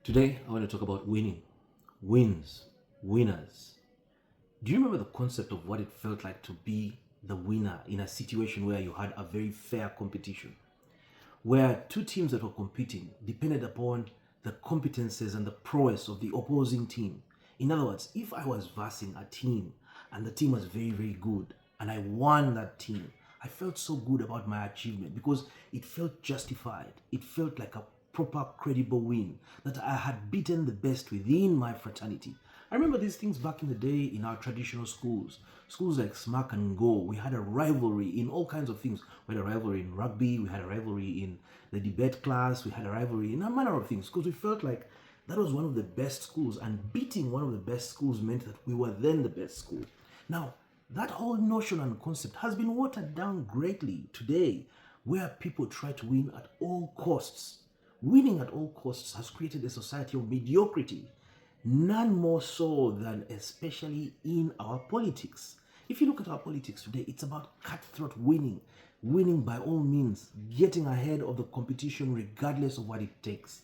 Today, I want to talk about winning, wins, winners. Do you remember the concept of what it felt like to be the winner in a situation where you had a very fair competition, where two teams that were competing depended upon the competences and the prowess of the opposing team? In other words, if I was versing a team and the team was very, very good and I won that team, I felt so good about my achievement because it felt justified. It felt like a proper, credible win that I had beaten the best within my fraternity. I remember these things back in the day in our traditional schools. Schools like Smack and Go, we had a rivalry in all kinds of things. We had a rivalry in rugby, we had a rivalry in the debate class, we had a rivalry in a manner of things because we felt like that was one of the best schools, and beating one of the best schools meant that we were then the best school. Now, that whole notion and concept has been watered down greatly today, where people try to win at all costs. Winning at all costs has created a society of mediocrity, none more so than especially in our politics. If you look at our politics today, it's about cutthroat winning, winning by all means, getting ahead of the competition regardless of what it takes.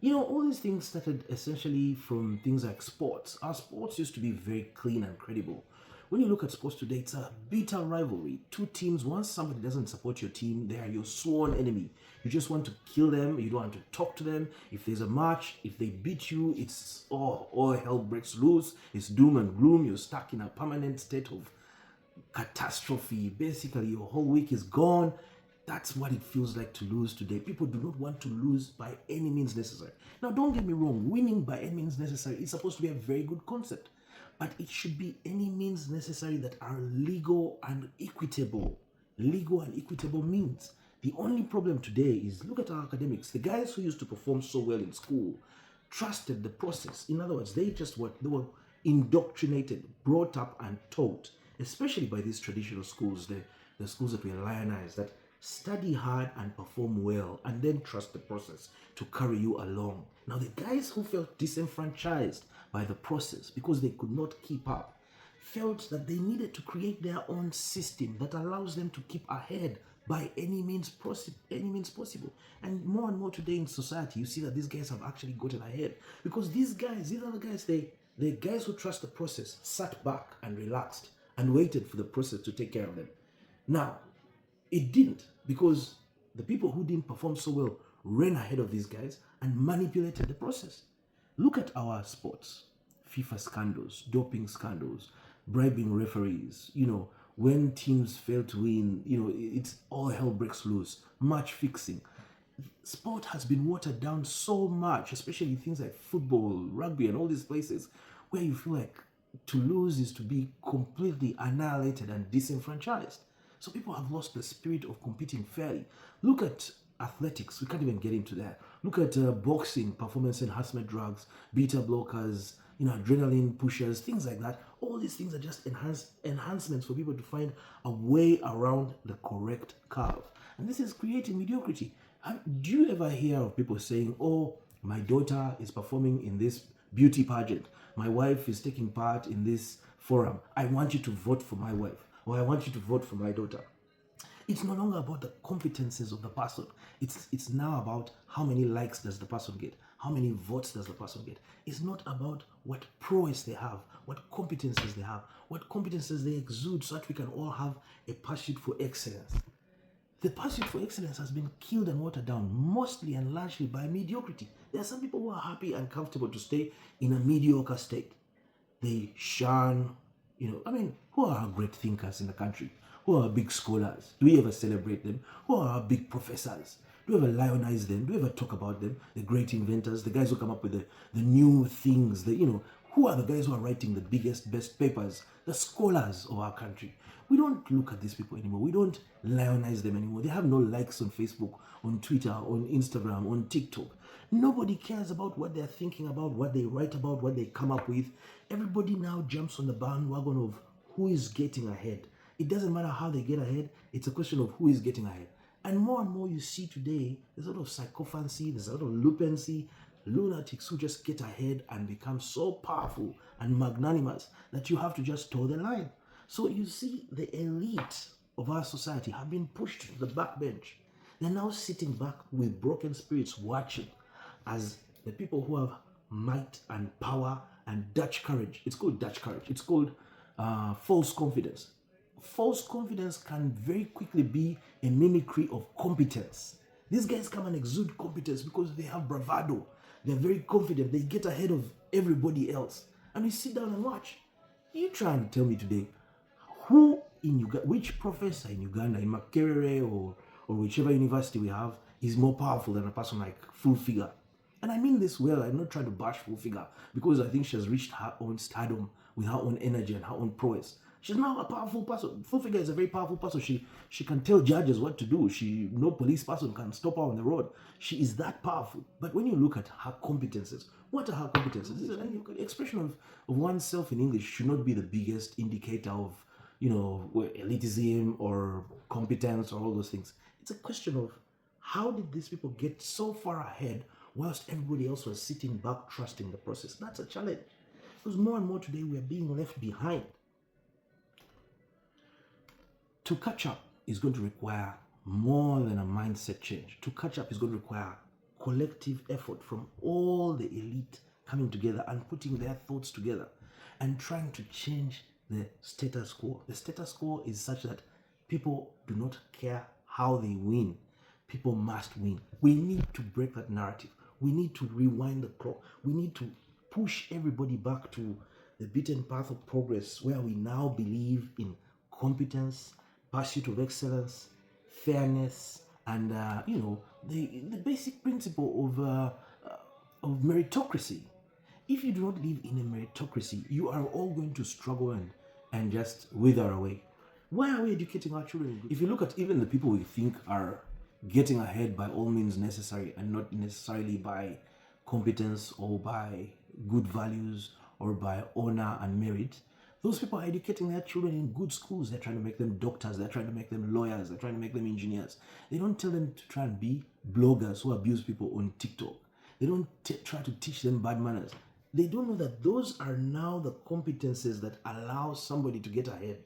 All these things started essentially from things like sports. Our sports used to be very clean and credible. When you look at sports today, it's a bitter rivalry. Two teams, once somebody doesn't support your team, they are your sworn enemy. You just want to kill them, you don't want to talk to them. If there's a match, if they beat you, it's all hell breaks loose, it's doom and gloom, you're stuck in a permanent state of catastrophe. Basically, your whole week is gone. That's what it feels like to lose today. People do not want to lose by any means necessary. Now, don't get me wrong, winning by any means necessary is supposed to be a very good concept, but it should be any means necessary that are legal and equitable. Legal and equitable means. The only problem today is look at our academics. The guys who used to perform so well in school trusted the process. In other words, they were indoctrinated, brought up, and taught, especially by these traditional schools, the schools that we lionize, that study hard and perform well, and then trust the process to carry you along. Now, the guys who felt disenfranchised by the process because they could not keep up felt that they needed to create their own system that allows them to keep ahead by any means possible. And more today in society, you see that these guys have actually gotten ahead because these are the guys, the guys who trust the process sat back and relaxed and waited for the process to take care of them. Now, it didn't, because the people who didn't perform so well ran ahead of these guys and manipulated the process. Look at our sports: FIFA scandals, doping scandals, bribing referees. When teams fail to win, it's all hell breaks loose, match fixing. Sport has been watered down so much, especially things like football, rugby, and all these places where you feel like to lose is to be completely annihilated and disenfranchised. So people have lost the spirit of competing fairly. Look at athletics. We can't even get into that. Look at boxing, performance enhancement drugs, beta blockers, adrenaline pushers, things like that. All these things are just enhancements for people to find a way around the correct curve. And this is creating mediocrity. Do you ever hear of people saying, "Oh, my daughter is performing in this beauty pageant. My wife is taking part in this forum. I want you to vote for my wife," or "I want you to vote for my daughter"? It's no longer about the competences of the person. It's now about how many likes does the person get, how many votes does the person get. It's not about what prowess they have, what competences they have, what competences they exude, so that we can all have a pursuit for excellence. The pursuit for excellence has been killed and watered down mostly and largely by mediocrity. There are some people who are happy and comfortable to stay in a mediocre state. They shun, who are our great thinkers in the country? Who are our big scholars? Do we ever celebrate them? Who are our big professors? Do we ever lionize them? Do we ever talk about them? The great inventors, the guys who come up with the new things, who are the guys who are writing the biggest, best papers? The scholars of our country. We don't look at these people anymore. We don't lionize them anymore. They have no likes on Facebook, on Twitter, on Instagram, on TikTok. Nobody cares about what they're thinking about, what they write about, what they come up with. Everybody now jumps on the bandwagon of who is getting ahead. It doesn't matter how they get ahead. It's a question of who is getting ahead. And more you see today, there's a lot of sycophancy, there's a lot of lupency, lunatics who just get ahead and become so powerful and magnanimous that you have to just toe the line. So you see, the elite of our society have been pushed to the backbench. They're now sitting back with broken spirits watching as the people who have might and power and Dutch courage. It's called Dutch courage. It's called false confidence. False confidence can very quickly be a mimicry of competence. These guys come and exude competence because they have bravado. They're very confident. They get ahead of everybody else. And we sit down and watch. You try and tell me today, who in Uganda, which professor in Uganda, in Makerere or whichever university we have, is more powerful than a person like Full Figure? And I mean this well. I'm not trying to bash Full Figure because I think she has reached her own stardom with her own energy and her own prowess. She's now a powerful person. Full Figure is a very powerful person. She can tell judges what to do. No police person can stop her on the road. She is that powerful. But when you look at her competences, what are her competences? The expression of oneself in English should not be the biggest indicator of, elitism or competence or all those things. It's a question of how did these people get so far ahead whilst everybody else was sitting back trusting the process? That's a challenge. Because more and more today we are being left behind. To catch up is going to require more than a mindset change. To catch up is going to require collective effort from all the elite coming together and putting their thoughts together and trying to change the status quo. The status quo is such that people do not care how they win. People must win. We need to break that narrative. We need to rewind the clock. We need to push everybody back to the beaten path of progress where we now believe in competence, pursuit of excellence, fairness, and the basic principle of meritocracy. If you do not live in a meritocracy, you are all going to struggle and just wither away. Why are we educating our children? If you look at even the people we think are getting ahead by all means necessary and not necessarily by competence or by good values or by honor and merit, those people are educating their children in good schools. They're trying to make them doctors. They're trying to make them lawyers. They're trying to make them engineers. They don't tell them to try and be bloggers who abuse people on TikTok. They don't try to teach them bad manners. They don't know that those are now the competences that allow somebody to get ahead.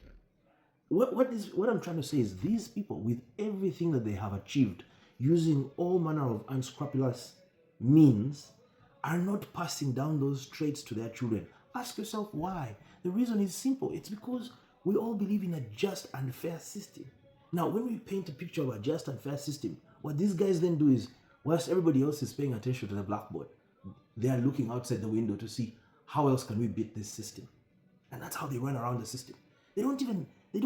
What I'm trying to say is these people, with everything that they have achieved, using all manner of unscrupulous means, are not passing down those traits to their children. Ask yourself why. The reason is simple. It's because we all believe in a just and fair system. Now, when we paint a picture of a just and fair system, what these guys then do is, whilst everybody else is paying attention to the blackboard, they are looking outside the window to see how else can we beat this system. And that's how they run around the system. They don't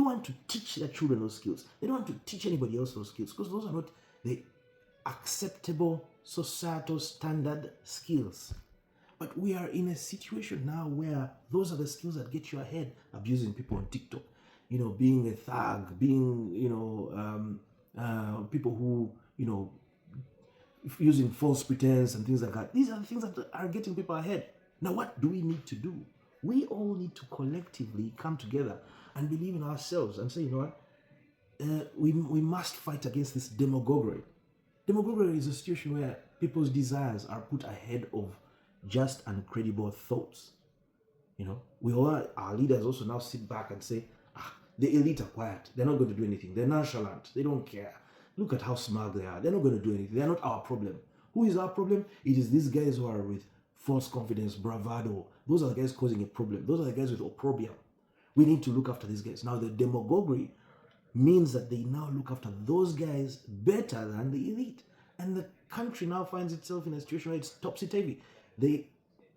want to teach their children those skills. They don't want to teach anybody else those skills because those are not the acceptable societal standard skills. But we are in a situation now where those are the skills that get you ahead. Abusing people on TikTok, being a thug, being, people who, using false pretense and things like that. These are the things that are getting people ahead. Now, what do we need to do? We all need to collectively come together and believe in ourselves and say, we must fight against this demagoguery. Demagoguery is a situation where people's desires are put ahead of just and credible thoughts. Our leaders also now sit back and say, the elite are quiet. They're not going to do anything. They're nonchalant. They don't care. Look at how smart they are. They're not going to do anything. They're not our problem. Who is our problem? It is these guys who are with false confidence, bravado. Those are the guys causing a problem. Those are the guys with opprobrium. We need to look after these guys. Now, the demagoguery means that they now look after those guys better than the elite. And the country now finds itself in a situation where it's topsy-turvy. The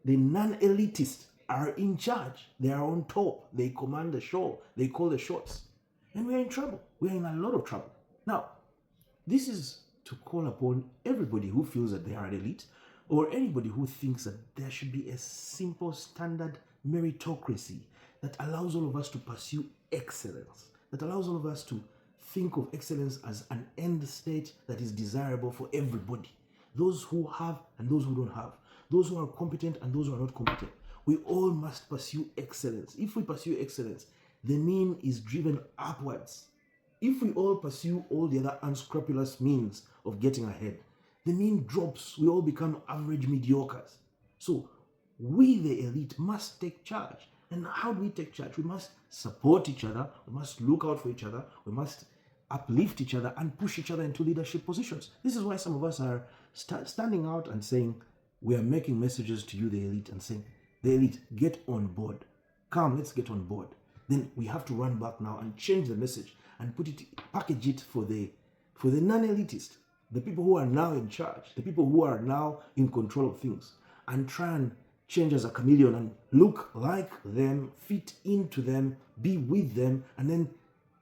non-elitists are in charge. They are on top. They command the show. They call the shots. And we're in trouble. We're in a lot of trouble. Now, this is to call upon everybody who feels that they are an elite or anybody who thinks that there should be a simple standard meritocracy that allows all of us to pursue excellence, that allows all of us to think of excellence as an end state that is desirable for everybody. Those who have and those who don't have. Those who are competent and those who are not competent. We all must pursue excellence. If we pursue excellence, the mean is driven upwards. If we all pursue all the other unscrupulous means of getting ahead, the mean drops. We all become average mediocres. So we, the elite, must take charge. And how do we take charge? We must support each other. We must look out for each other. We must uplift each other and push each other into leadership positions. This is why some of us are standing out and saying, We are making messages to you, the elite, and saying, the elite, get on board. Come, let's get on board. Then we have to run back now and change the message and package it for the non-elitist, the people who are now in charge, the people who are now in control of things, and try and change as a chameleon and look like them, fit into them, be with them, and then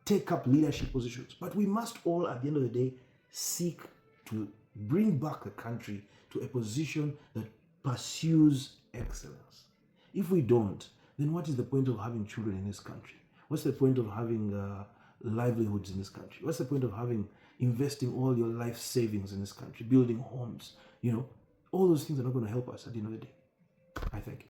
take up leadership positions. But we must all, at the end of the day, seek to bring back the country to a position that pursues excellence. If we don't, then what is the point of having children in this country? What's the point of having livelihoods in this country? What's the point of investing all your life savings in this country, building homes? All those things are not going to help us at the end of the day. I thank you.